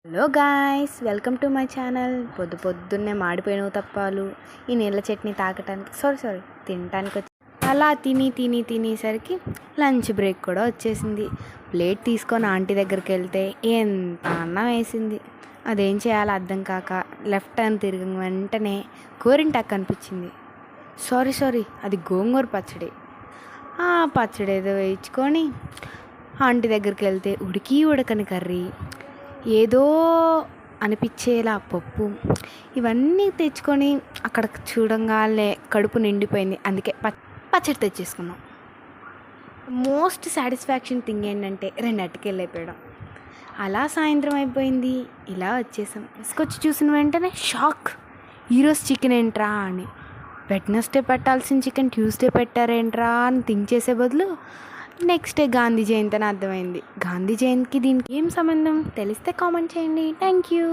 Hello guys, welcome to my channel. పొద్దున్నే మాడిపోయిన తప్పాలు ఈ నీళ్ళ చట్నీ తాగటానికి తినటానికి వచ్చి అలా తినేసరికి లంచ్ బ్రేక్ కూడా వచ్చేసింది. ప్లేట్ తీసుకొని ఆంటీ దగ్గరికి వెళ్తే ఎంత అన్నం వేసింది. అదేం చేయాలో అర్థం కాక లెఫ్ట్ టర్న్ తిరిగిన వెంటనే గోరింటాకు కనిపించింది. అది గోంగూర పచ్చడి. ఆ పచ్చడి ఏదో వేయించుకొని ఆంటీ దగ్గరికి వెళ్తే ఉడకని కర్రీ, ఏదో అనిపించేలా పప్పు, ఇవన్నీ తెచ్చుకొని అక్కడ చూడంగానే కడుపు నిండిపోయింది. అందుకే పచ్చడి తెచ్చేసుకున్నాం. మోస్ట్ సాటిస్ఫాక్షన్ థింగ్ ఏంటంటే 2 అరటికాయలు అయిపోయడం. అలా సాయంత్రం అయిపోయింది. ఇలా వచ్చేసాం. తీసుకొచ్చి చూసిన వెంటనే షాక్, ఈరోజు చికెన్ ఏంట్రా అని. వెడ్నెస్డే పెట్టాల్సిన చికెన్ ట్యూస్డే పెట్టారేంట్రా అని థింక్ చేసే బదులు నెక్స్ట్ డే గాంధీ జయంతి అని అర్థమైంది. గాంధీ జయంతికి దీనికి ఏం సంబంధం తెలిస్తే కామెంట్ చేయండి. Thank you.